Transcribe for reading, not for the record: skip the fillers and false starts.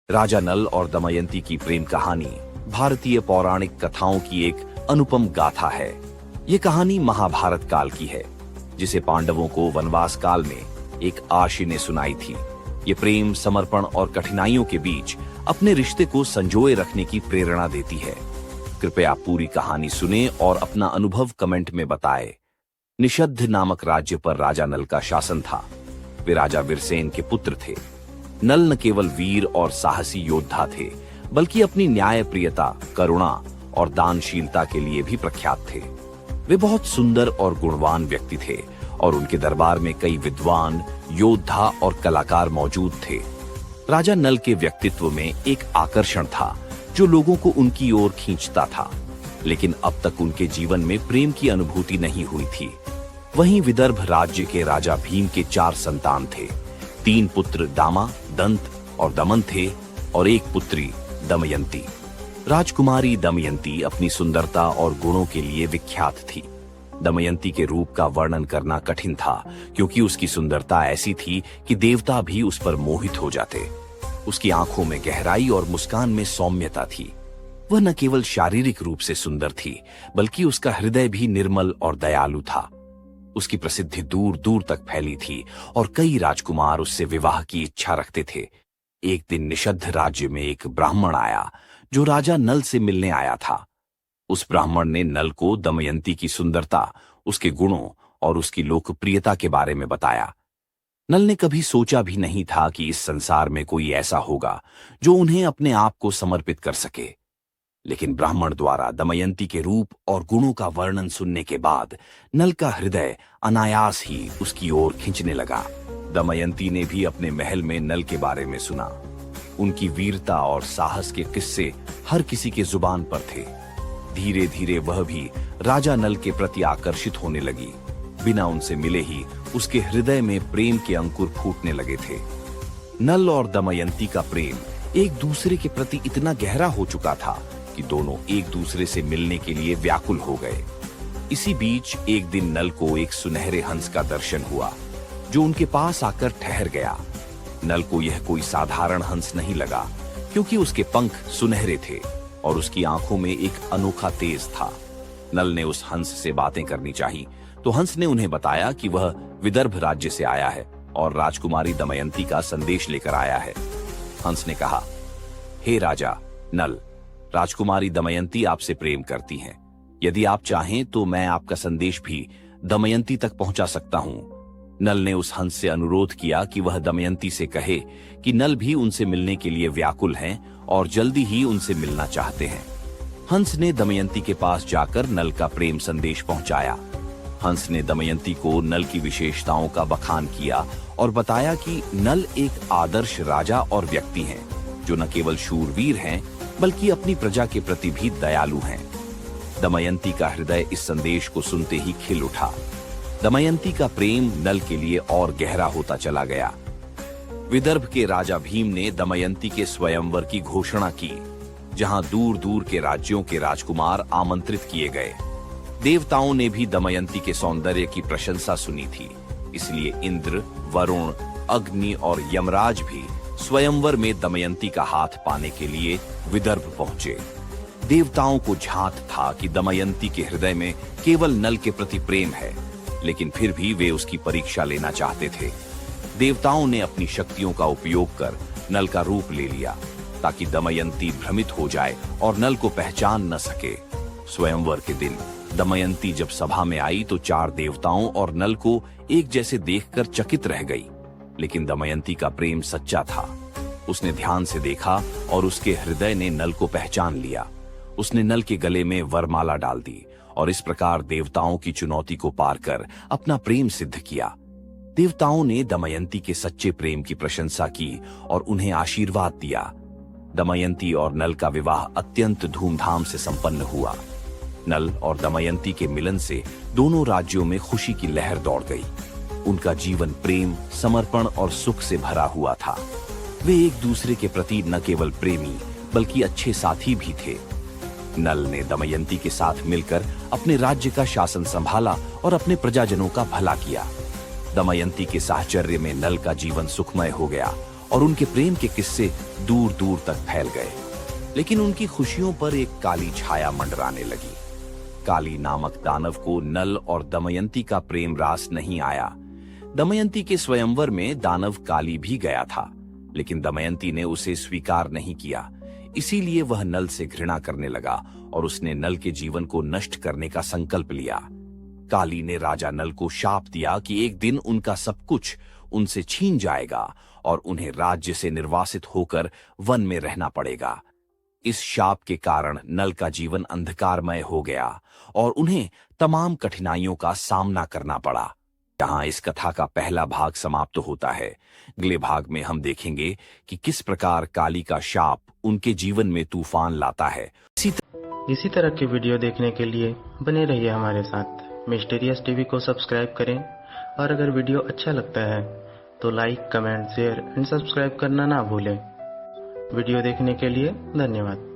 राजा नल और दमयंती की प्रेम कहानी भारतीय पौराणिक कथाओं की एक अनुपम गाथा है। ये कहानी महाभारत काल की है, जिसे पांडवों को वनवास काल में एक आशी ने सुनाई थी। ये प्रेम, समर्पण और कठिनाइयों के बीच अपने रिश्ते को संजोए रखने की प्रेरणा देती है। कृपया पूरी कहानी सुने और अपना अनुभव कमेंट में बताएं। निषद्ध नामक राज्य पर राजा नल का शासन था। वे राजा वीरसेन के पुत्र थे। नल न केवल वीर और साहसी योद्धा थे, बल्कि अपनी न्यायप्रियता, करुणा और दानशीलता के लिए भी प्रख्यात थे। वे बहुत सुंदर और गुणवान व्यक्ति थे और उनके दरबार में कई विद्वान, योद्धा और कलाकार मौजूद थे। राजा नल के व्यक्तित्व में एक आकर्षण था जो लोगों को उनकी ओर खींचता था, लेकिन अब तक उनके जीवन में प्रेम की अनुभूति नहीं हुई थी। वहीं विदर्भ राज्य के राजा भीम के 4 संतान थे। 3 पुत्र दामा, दंत और दमन थे और 1 पुत्री दमयंती। राजकुमारी दमयंती अपनी सुंदरता और गुणों के लिए विख्यात थी। दमयंती के रूप का वर्णन करना कठिन था, क्योंकि उसकी सुंदरता ऐसी थी कि देवता भी उस पर मोहित हो जाते। उसकी आंखों में गहराई और मुस्कान में सौम्यता थी। वह न केवल शारीरिक रूप से सुंदर थी, बल्कि उसका हृदय भी निर्मल और दयालु था। उसकी प्रसिद्धि दूर दूर तक फैली थी और कई राजकुमार उससे विवाह की इच्छा रखते थे। एक दिन निषद्ध राज्य में एक ब्राह्मण आया जो राजा नल से मिलने आया था। उस ब्राह्मण ने नल को दमयंती की सुंदरता, उसके गुणों और उसकी लोकप्रियता के बारे में बताया। नल ने कभी सोचा भी नहीं था कि इस संसार में कोई ऐसा होगा जो उन्हें अपने आप को समर्पित कर सके। लेकिन ब्राह्मण द्वारा दमयंती के रूप और गुणों का वर्णन सुनने के बाद नल का हृदय अनायास ही उसकी ओर खींचने लगा। दमयंती ने भी अपने महल में नल के बारे में सुना। उनकी वीरता और साहस के किस्से हर किसी के जुबान पर थे। धीरे धीरे वह भी राजा नल के प्रति आकर्षित होने लगी। बिना उनसे मिले ही उसके हृदय में प्रेम के अंकुर फूटने लगे थे। नल और दमयंती का प्रेम एक दूसरे के प्रति इतना गहरा हो चुका था कि दोनों एक दूसरे से मिलने के लिए व्याकुल हो गए। इसी बीच एक दिन नल को एक सुनहरे हंस का दर्शन हुआ, जो उनके पास आकर ठहर गया। नल को यह कोई साधारण हंस नहीं लगा, क्योंकि उसके पंख सुनहरे थे और उसकी आंखों में एक अनोखा तेज था। नल ने उस हंस से बातें करनी चाही, तो हंस ने उन्हें बताया कि वह विदर्भ राज्य से आया है और राजकुमारी दमयंती का संदेश लेकर आया है। हंस ने कहा, हे राजा नल, राजकुमारी दमयंती आपसे प्रेम करती हैं। यदि आप चाहें तो मैं आपका संदेश भी दमयंती तक पहुंचा सकता हूं। नल ने उस हंस से अनुरोध किया कि वह दमयंती से कहे कि नल भी उनसे मिलने के लिए व्याकुल हैं और जल्दी ही उनसे मिलना चाहते हैं। हंस ने दमयंती के पास जाकर नल का प्रेम संदेश पहुंचाया। हंस ने दमयंती को नल की विशेषताओं का बखान किया और बताया कि नल एक आदर्श राजा और व्यक्ति हैं, जो न केवल शूरवीर हैं, बल्कि अपनी प्रजा के प्रति भी दयालु हैं। दमयंती का हृदय इस संदेश को सुनते ही खिल उठा। दमयंती का प्रेम नल के लिए और गहरा होता चला गया। विदर्भ के राजा भीम ने दमयंती के स्वयंवर की घोषणा की, जहां दूर दूर के राज्यों के राजकुमार आमंत्रित किए गए। देवताओं ने भी दमयंती के सौंदर्य की प्रशंसा सुनी थी, इसलिए इंद्र, वरुण, अग्नि और यमराज भी स्वयंवर में दमयंती का हाथ पाने के लिए विदर्भ पहुंचे। देवताओं को झांत था कि दमयंती के हृदय में केवल नल के प्रति प्रेम है, लेकिन फिर भी वे उसकी परीक्षा लेना चाहते थे। देवताओं ने अपनी शक्तियों का उपयोग कर नल का रूप ले लिया, ताकि दमयंती भ्रमित हो जाए और नल को पहचान न सके। स्वयंवर के दिन दमयंती जब सभा में आई तो 4 देवताओं और नल को एक जैसे देखकर चकित रह गई। लेकिन दमयंती का प्रेम सच्चा था। उसने ध्यान से देखा और उसके हृदय ने नल को पहचान लिया। उसने नल के गले में वरमाला डाल दी और इस प्रकार देवताओं की चुनौती को पार कर अपना प्रेम सिद्ध किया। देवताओं ने दमयंती के सच्चे प्रेम की प्रशंसा की और उन्हें आशीर्वाद दिया। दमयंती और नल का विवाह अत्यंत धूमधाम से संपन्न हुआ। नल और दमयंती के मिलन से दोनों राज्यों में खुशी की लहर दौड़ गई। उनका जीवन प्रेम, समर्पण और सुख से भरा हुआ था। वे एक दूसरे के प्रति न केवल प्रेमी, बल्कि अच्छे साथी भी थे। नल ने दमयंती के साथ मिलकर अपने राज्य का शासन संभाला और अपने प्रजाजनों का भला किया। दमयंती के साहचर्य में नल का जीवन सुखमय हो गया और उनके प्रेम के किस्से दूर दूर तक फैल गए। लेकिन उनकी खुशियों पर एक काली छाया मंडराने लगी। काली नामक दानव को नल और दमयंती का प्रेम रास नहीं आया। दमयंती के स्वयंवर में दानव काली भी गया था, लेकिन दमयंती ने उसे स्वीकार नहीं किया। इसीलिए वह नल से घृणा करने लगा और उसने नल के जीवन को नष्ट करने का संकल्प लिया। काली ने राजा नल को शाप दिया कि एक दिन उनका सब कुछ उनसे छीन जाएगा और उन्हें राज्य से निर्वासित होकर वन में रहना पड़ेगा। इस शाप के कारण नल का जीवन अंधकारमय हो गया और उन्हें तमाम कठिनाइयों का सामना करना पड़ा। यहाँ इस कथा का पहला भाग समाप्त होता है। अगले भाग में हम देखेंगे कि किस प्रकार काली का शाप उनके जीवन में तूफान लाता है। इसी तरह के वीडियो देखने के लिए बने रहिए हमारे साथ। मिस्टीरियस टीवी को सब्सक्राइब करें और अगर वीडियो अच्छा लगता है तो like, comment, share and subscribe करना ना भूलें। वीडियो देखने के लिए धन्यवाद।